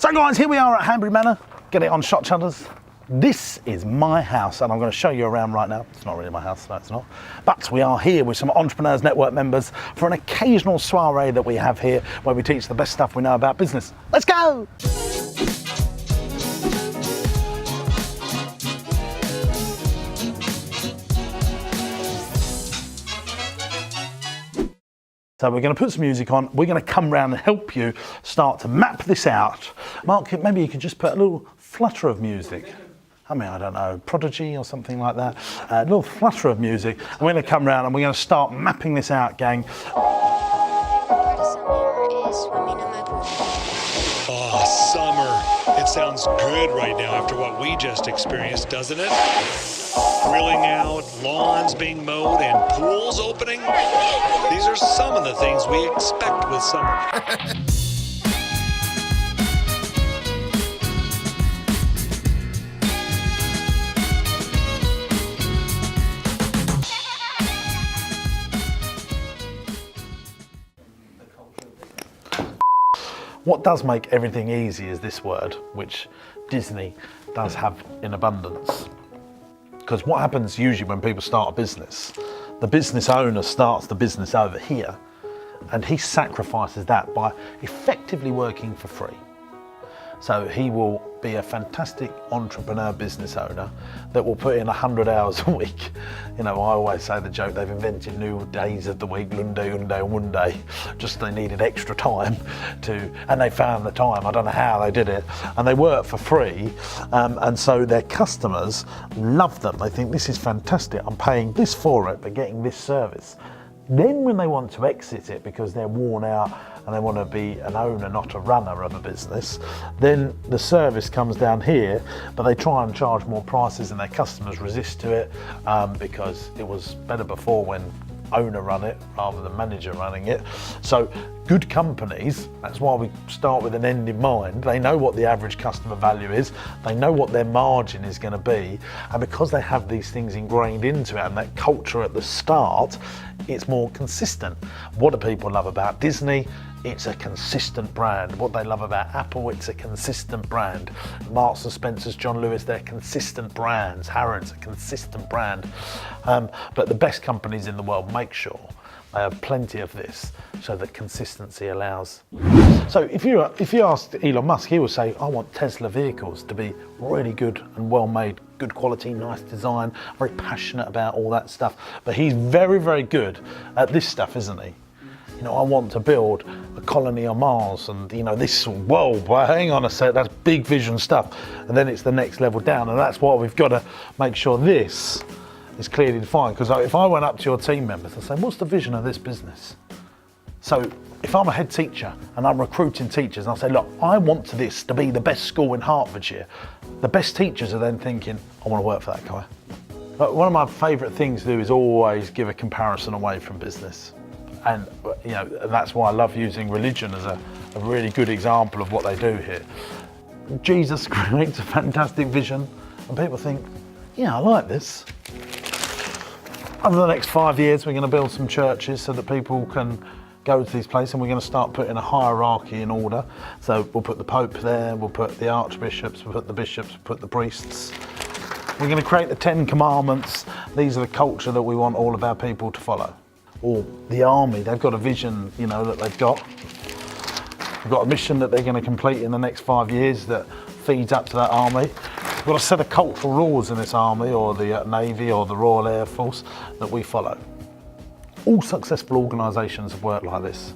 So guys, here we are at Hanbury Manor. Get it on shot shutters. This is my house and I'm going to show you around right now. It's not really my house, no it's not. But we are here with some Entrepreneurs Network members for an occasional soiree that we have here where we teach the best stuff we know about business. Let's go! So we're going to put some music on, we're going to come round and help you start to map this out. Mark, maybe you could just put a little flutter of music. I mean, I don't know, Prodigy or something like that. A little flutter of music. And we're going to come round and we're going to start mapping this out, gang. Oh, summer. It sounds good right now after what we just experienced, doesn't it? Grilling out, lawns being mowed, and pools opening. These are some of the things we expect with summer. What does make everything easy is this word, which Disney does have in abundance. Because what happens usually when people start a business, the business owner starts the business over here and he sacrifices that by effectively working for free. So he will be a fantastic entrepreneur business owner that will put in 100 hours a week. You know, I always say the joke, they've invented new days of the week, Lunday, Unday, and Wunday. Just they needed extra time and they found the time. I don't know how they did it. And they work for free. And so their customers love them. They think this is fantastic. I'm paying this for it, but getting this service. Then when they want to exit it because they're worn out and they want to be an owner, not a runner of a business, then the service comes down here, but they try and charge more prices and their customers resist to it because it was better before when owner run it rather than manager running it. So good companies, that's why we start with an end in mind. They know what the average customer value is, they know what their margin is going to be, and because they have these things ingrained into it and that culture at the start, it's more consistent. What do people love about Disney? It's a consistent brand. What they love about Apple, it's a consistent brand. Marks and Spencer's, John Lewis, they're consistent brands. Harrods, a consistent brand. But the best companies in the world make sure they have plenty of this so that consistency allows. So if you asked Elon Musk, he would say, I want Tesla vehicles to be really good and well made, good quality, nice design, very passionate about all that stuff. But he's very, very good at this stuff, isn't he? You know, I want to build a colony on Mars and, you know, this, whoa, well, hang on a sec, that's big vision stuff. And then it's the next level down. And that's why we've got to make sure this is clearly defined. Because if I went up to your team members and say, what's the vision of this business? So if I'm a head teacher and I'm recruiting teachers and I say, look, I want this to be the best school in Hertfordshire, the best teachers are then thinking, I want to work for that guy. But one of my favourite things to do is always give a comparison away from business. And you know, that's why I love using religion as a really good example of what they do here. Jesus creates a fantastic vision and people think, yeah, I like this. Over the next 5 years, we're going to build some churches so that people can go to these places and we're going to start putting a hierarchy in order. So we'll put the Pope there, we'll put the archbishops, we'll put the bishops, we'll put the priests. We're going to create the 10 commandments. These are the culture that we want all of our people to follow. Or the army, they've got a vision, you know, that they've got. They've got a mission that they're going to complete in the next 5 years that feeds up to that army. We've got a set of cultural rules in this army or the Navy or the Royal Air Force that we follow. All successful organisations have worked like this.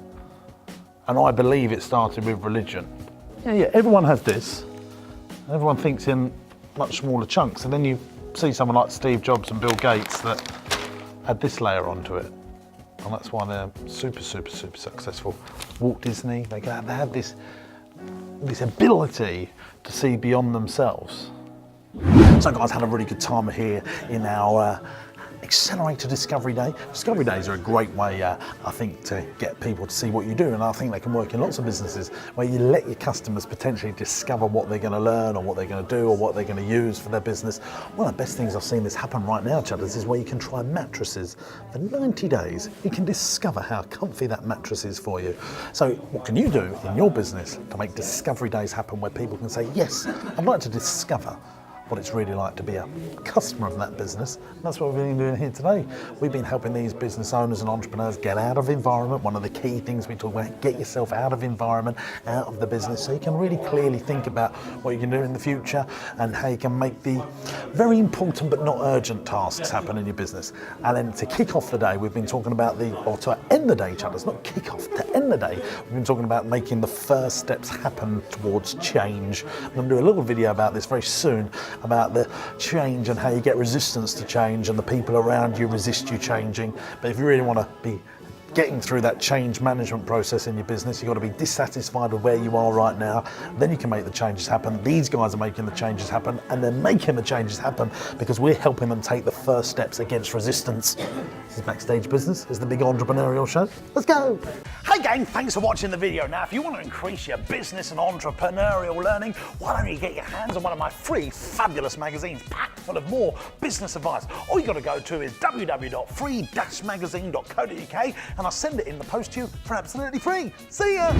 And I believe it started with religion. Yeah, everyone has this. Everyone thinks in much smaller chunks. And then you see someone like Steve Jobs and Bill Gates that add this layer onto it. And that's why they're super, super, super successful. Walt Disney, they have this ability to see beyond themselves. So guys, had a really good time here in our Accelerator Discovery Day. Discovery Days are a great way, I think, to get people to see what you do, and I think they can work in lots of businesses where you let your customers potentially discover what they're going to learn or what they're going to do or what they're going to use for their business. One of the best things I've seen this happen right now, Chudders, is where you can try mattresses for 90 days. You can discover how comfy that mattress is for you. So what can you do in your business to make Discovery Days happen where people can say, yes, I'd like to discover what it's really like to be a customer of that business. And that's what we've been doing here today. We've been helping these business owners and entrepreneurs get out of environment. One of the key things we talk about, get yourself out of environment, out of the business, so you can really clearly think about what you can do in the future and how you can make the very important but not urgent tasks happen in your business. And then to kick off the day, we've been talking about or to end the day, Chudders, not kick off, to end the day, we've been talking about making the first steps happen towards change. I'm going to do a little video about this very soon, about the change and how you get resistance to change and the people around you resist you changing. But if you really want to be getting through that change management process in your business, you've got to be dissatisfied with where you are right now. Then you can make the changes happen. These guys are making the changes happen, and they're making the changes happen because we're helping them take the first steps against resistance. This is Backstage Business. It's the big entrepreneurial show. Let's go. Hey gang, thanks for watching the video. Now, if you want to increase your business and entrepreneurial learning, why don't you get your hands on one of my free fabulous magazines packed full of more business advice. All you got to go to is www.free-magazine.co.uk, and I'll send it in the post to you for absolutely free. See ya!